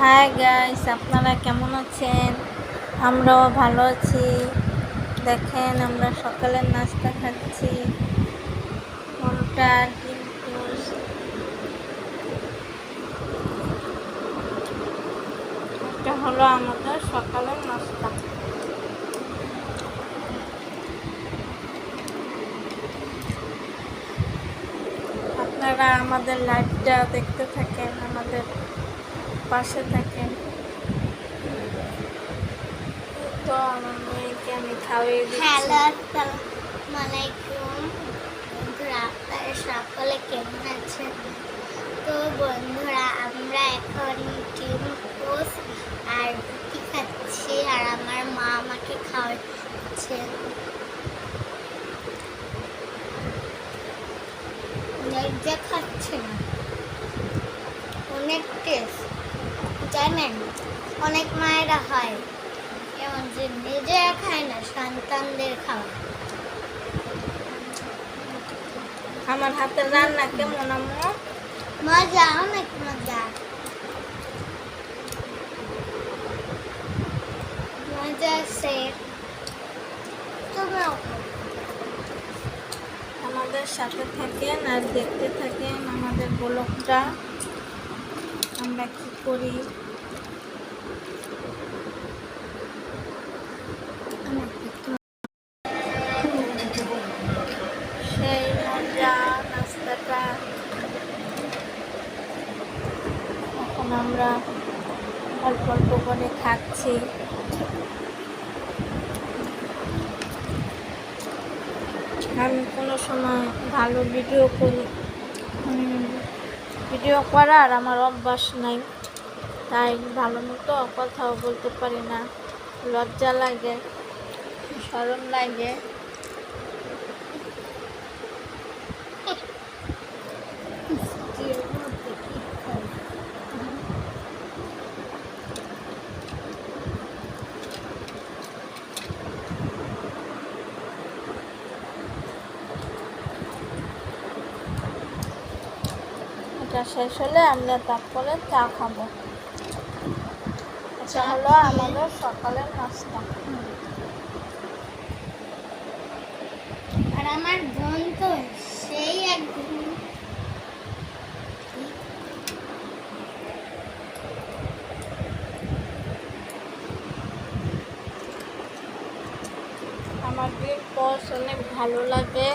Hi guys, আপনারা কেমন আছেন? আমরাও ভালো আছি। দেখেন আমরা সকালের নাস্তা খাচ্ছি, পরোটা ডিম টোস্ট। এটা হলো আমাদের সকালের নাস্তা। আপনারা আমাদের লাইভটা দেখতে থাকেন, আমাদের পাশে থাকেন। তো আমার মেয়েকে আমি খাওয়িয়ে দিচ্ছি। হ্যালো, আসসালামু আলাইকুম বন্ধুরা, আপনারা সকলে কেমন আছেন? তো বন্ধুরা, আমরা এখন ডিম টোস্ট আর রুটি খাচ্ছি, আর আমার মা আমাকে খাওয়াচ্ছে। লজ্জা খাচ্ছে না, অনেক টেস্ট। জানেন, অনেক মায়েরা হয় এমন যে নিজেরা খায় না, সন্তানদের খাওয়ায়। আমার হাতের রান্না কেমন আম্মু? মজা, অনেক মজা। মজা আছে। তোমরাও আমাদের সাথে থাকেন আর দেখতে থাকেন আমাদের ব্লগটা আমরা কি করি। সেই মজা নাস্তাটা এখন আমরা অল্প অল্প করে খাচ্ছি। আমি কোনো সময় ভালো ভিডিও করি, ভিডিও করার আমার অভ্যাস নাই, তাই ভালো মতো কথাও বলতে পারি না, লজ্জা লাগে, শরম লাগে। এটা শেষ হলে আমরা তারপরে চা খাবো। এটা হলো আমাদের সকালের নাস্তা। আর আমার বোন তো সেই একদম আমার ডিম টোস্ট অনেক ভালো লাগে।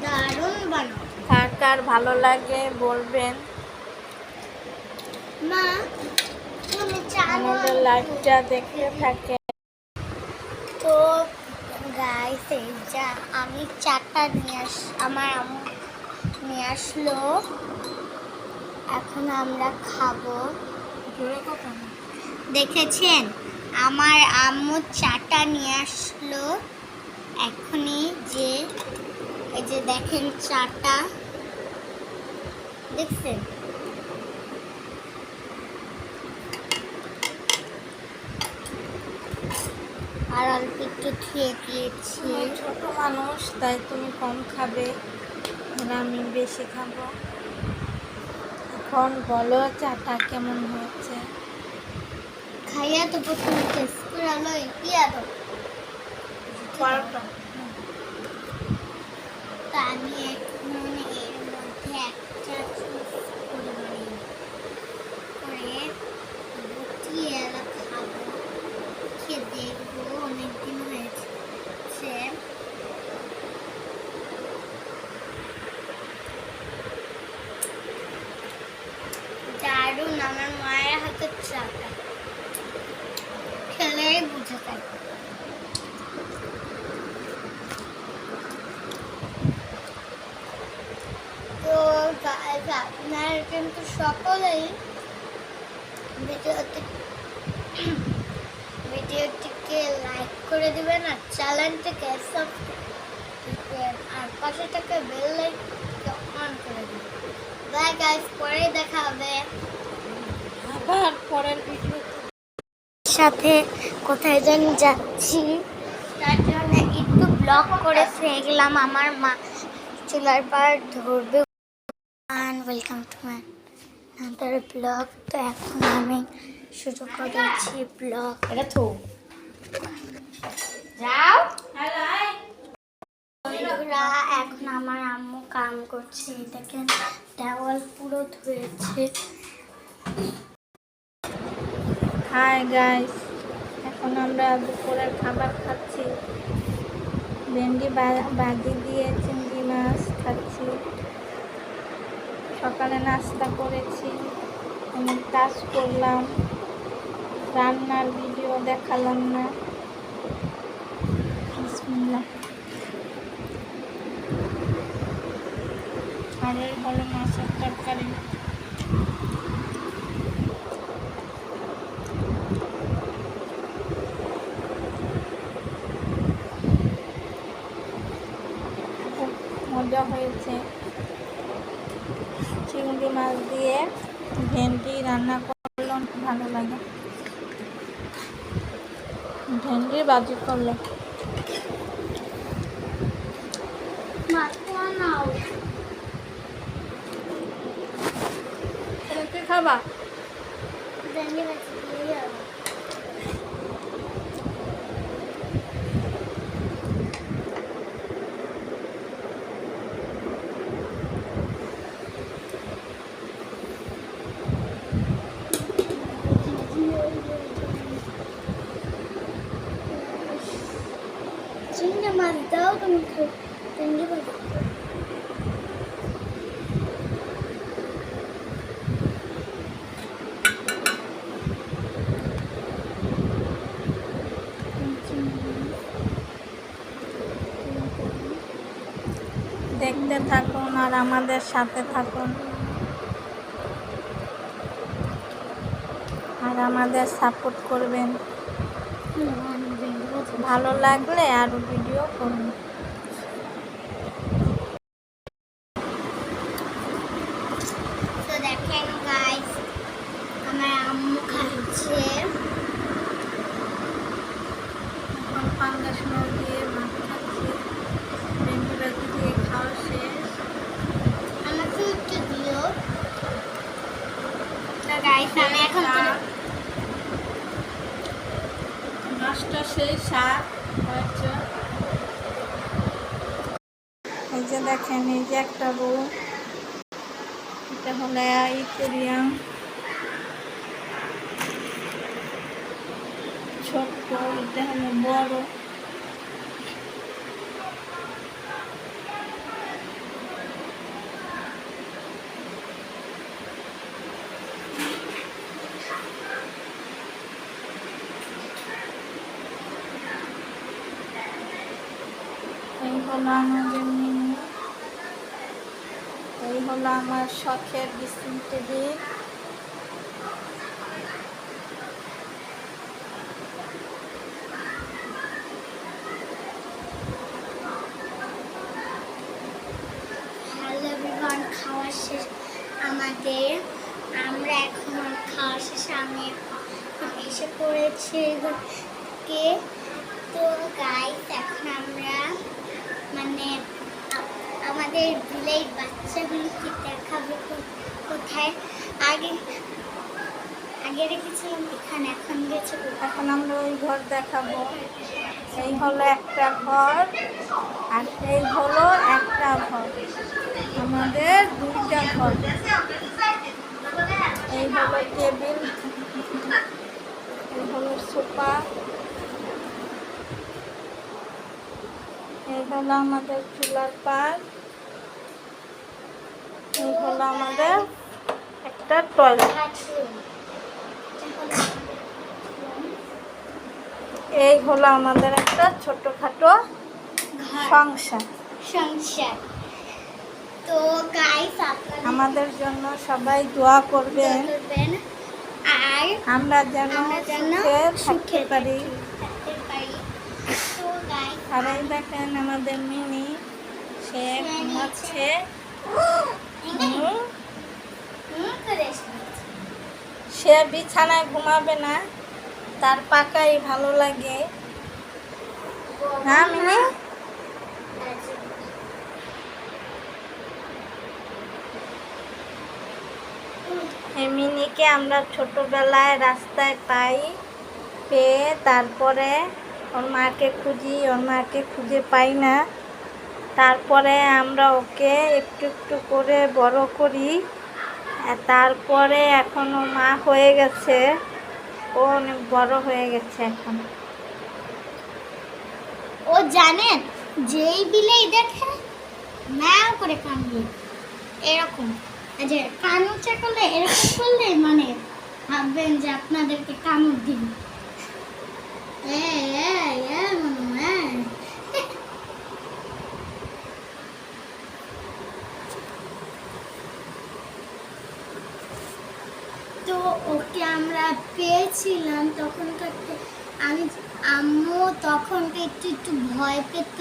দারুণ বানাও। কার কার ভালো লাগে বলবেন। মা, তুমি চালো আমাদের লাইভটা দেখতে থাকে। তো গাইস, এই যা আমি চাটা আমার আম্মু নিয়ে আসলো, এখন আমরা খাবো। দেখেছেন, আমার আম্মু চাটা নিয়ে আসলো এখনই, যে এই যে দেখেন চাটা, দেখছেন? আর অল্প একটু খেয়ে দিয়েছি। তুমি ছোট মানুষ, তাই তুমি কম খাবে আর আমি বেশি খাবো। এখন বলো চাটা কেমন হয়েছে? খাইয়া তো প্রথমে টেস্ট করে আলো দিয়া দাও। পরোটা তা আমি এখন এর মধ্যে একটা পরিমাণে করে রুটি এলাকা খাবো, খেয়ে দেখবো। অনেকদিন হয়েছে। দারুণ, আমার মায়ের হাতের চাটা খেলেই বুঝে যায়। তো আপনার কিন্তু সকলেই ভিডিওটিকে লাইক করে দিবেন আর চ্যানেলটিকে সাবস্ক্রাইব আর পাশে থাকা বেল লাইকনটি অন করে দিবেন। বাই গাইস, পরে দেখা হবে আবার পরের ভিডিও সাথে। কোথায় জানি যাচ্ছি, তার জন্য একটু ব্লগ করে ফেললাম। আমার মা চুলার পাড় ধরবে। and welcome to my another vlog. তো এখন আমি শুরু করেছি ব্লগ। এটা তো যাও বন্ধুরা, এখন আমার আম্মু কাম করছে। দেখেন দেওয়াল পুরো ধুয়েছে। হাই গাইস, এখন আমরা দুপুরের খাবার খাচ্ছি। ভেন্ডি ভাজি দিয়ে চিংড়ি মাছ খাচ্ছি। সকালে নাস্তা করেছি, অনেক কাজ করলাম, রান্নার ভিডিও দেখালাম না। বিসমিল্লাহ। আর এই হলো মাছের তরকারি। খুব মজা হয়েছে। চিংড়ি মাছ দিয়ে ভেন্ডি রান্না করলে অনেক ভালো লাগে। ভেন্ডি ভাজি করলে তুমি কি খাবা? চিংড়ি মাছ দাও, তুমি চিংড়ি মাছ দেখতে থাকুন আর আমাদের সাথে থাকুন, আর আমাদের সাপোর্ট করবেন। ভালো লাগলে আরো ভিডিও করুন। তো দেখেন গাইস, আমার আম্মু খাচ্ছে। এখন পাঙ্গাস মাছ দিয়ে ভাত খাচ্ছি। ভেন্ডি ভাজি দিয়ে খাওয়া শেষ। আমাকে একটু দিও। তো গাইস, আমি এখন মাছটা সেই শাক হয়েছে। এই যে দেখেন, এই যে একটা রুম, এটা হলো ইকুরিয়াম। ছোট্ট, এটা হলো বড়। এই হলো আমাদের মেনু। এই হলো আমার শখের ড্রেসিং টেবিল। হ্যালো এভরিওয়ান, খাওয়া শেষ আমাদের। আমরা এখন খাওয়া শেষে আমি এখন এসে পড়েছি কে। তো গাইস, এখন আমরা মানে আমাদের ভিলেজ বাচ্চাগুলোকে দেখাবো কোথায়। আগে আগে রেখেছিলাম এখানে, এখন গেছে এখন আমরা ওই ঘর দেখাবো। এই হলো একটা ঘর, আর এই হলো একটা ঘর। আমাদের দুইটা ঘর। এই হলো টেবিল, এই হলো সোফা, এই হলো আমাদের চুলার পাল, এই হলো আমাদের একটা টয়লেট। এই হলো আমাদের একটা ছোটখাটো সংসার। তো গাইস, আপনারা আমাদের জন্য সবাই দোয়া করবেন, করবেন আর আমরা যেন সুখে থাকতে পারি। তো গাইস, আর এই দেখেন আমাদের মিনি, সে ঘুমাচ্ছে। সে বিছানায় ঘুমাবে না, তার পাকাই ভালো লাগে। হ্যাঁ মিনি, এই মিনিকে আমরা ছোটোবেলায় রাস্তায় পাই, পেয়ে তারপরে ওর মাকে খুঁজি, ওর মাকে খুঁজে পাই না। তারপরে আমরা ওকে একটু একটু করে বড় করি, আর তারপরে এখন ও মা হয়ে গেছে, ও অনেক বড় হয়ে গেছে এখন। ও জানেন, যেই বিলেই দেখে ম্যাও করে কানবে এরকম, যে কান উঁচা করলে এরকম করলে মানে ভাববেন যে আপনাদেরকে কামড় দিবে। তো ওকে আমরা পেয়েছিলাম তখনকার আম্মু তখন একটু একটু ভয় পেত।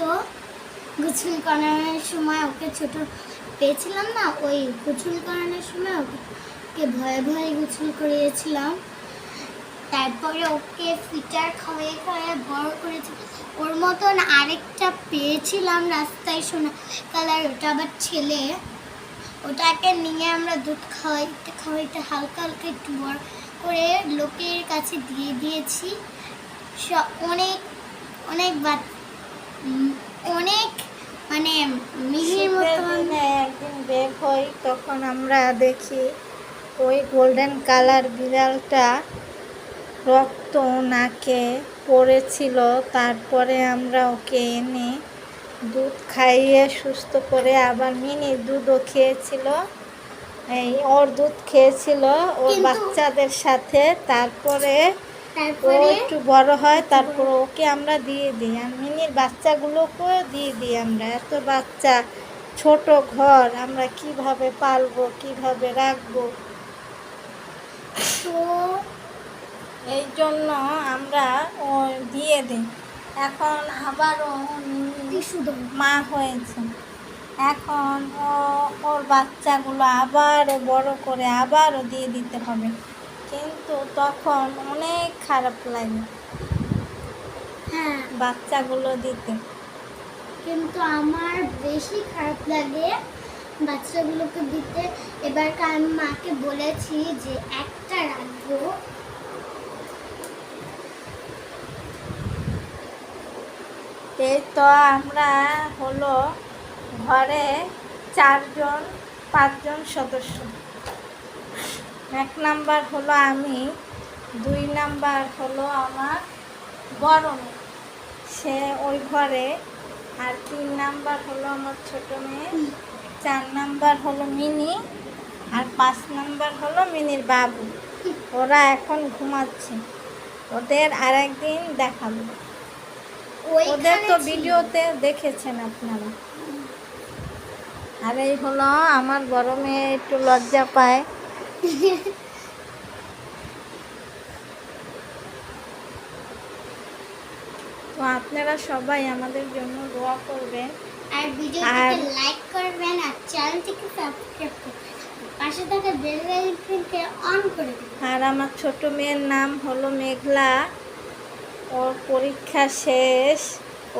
গোসল করানোর সময় ওকে ছোট পেয়েছিলাম না, ওই গোসল করানোর সময় ওকে ভয়ে ভয়ে গোসল করিয়েছিলাম। তারপরে ওকে ফিটার খাওয়াই খাওয়াই বড় করেছি। ওর মতন আরেকটা পেয়েছিলাম রাস্তায়, সোনা কালার, ওটা আবার ছেলে। ওটাকে নিয়ে আমরা দুধ খাওয়াইতে খাওয়াইতে হালকা হালকা একটু বড় করে লোকের কাছে দিয়ে দিয়েছি। অনেক অনেক অনেক মানে মিহির মতন। একদিন বের হই, তখন আমরা দেখি ওই গোল্ডেন কালার বিড়ালটা রক্ত নাকে পড়েছিল। তারপরে আমরা ওকে এনে দুধ খাইয়ে সুস্থ করে, আবার মিনি দুধও খেয়েছিল, এই ওর দুধ খেয়েছিল ওর বাচ্চাদের সাথে। তারপরে ও একটু বড় হয়, তারপর ওকে আমরা দিয়ে দিই, আর মিনির বাচ্চাগুলোকেও দিয়ে দিই আমরা। এত বাচ্চা, ছোট ঘর, আমরা কিভাবে পালবো, কিভাবে রাখবো? তো এই জন্য আমরা ও দিয়ে দিই। এখন আবারও মা হয়েছে, এখন ওর বাচ্চাগুলো আবারও বড় করে আবারও দিয়ে দিতে হবে, কিন্তু তখন অনেক খারাপ লাগে হ্যাঁ বাচ্চাগুলো দিতে। কিন্তু আমার বেশি খারাপ লাগে বাচ্চাগুলোকে দিতে। এবার আমি মাকে বলেছি যে একটা রাখবো। এই তো আমরা হলো ঘরে 4-5 সদস্য। 1 নাম্বার হলো আমি, 2 নাম্বার হলো আমার বড় মেয়ে, সে ওই ঘরে, আর 3 নাম্বার হলো আমার ছোট মেয়ে, 4 নাম্বার হলো মিনি, আর 5 নাম্বার হলো মিনির বাবু। ওরা এখন ঘুমাচ্ছে, ওদের আরেকদিন দেখাবো। ওদের তো ভিডিওতে দেখেছেন আপনারা। আর এই হলো আমার বড় মেয়ে, একটু লজ্জা পায়। তো আপনারা সবাই আমাদের জন্য দোয়া করবেন, আর ভিডিওটিকে লাইক করবেন, আর চ্যানেলটিকে সাবস্ক্রাইব করবেন, পাশে থাকা বেল আইকনকে অন করে দিবেন। আর আমার ছোট মেয়ের নাম হলো মেঘলা, ওর পরীক্ষা শেষ,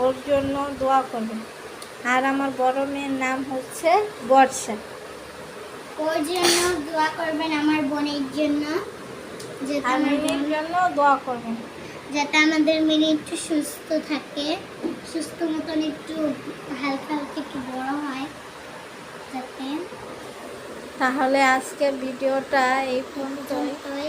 ওর জন্য দোয়া করবেন। আর আমার বড় মেয়ের নাম হচ্ছে বর্ষা, ওর জন্য দোয়া করবেন। আমার বোনের জন্য, আর মিনির জন্য দোয়া করবেন, যাতে আমাদের মিনি একটু সুস্থ থাকে, সুস্থ মতন একটু হালকা হালকা একটু বড় হয় যাতে। তাহলে আজকের ভিডিওটা এই পর্যন্তই।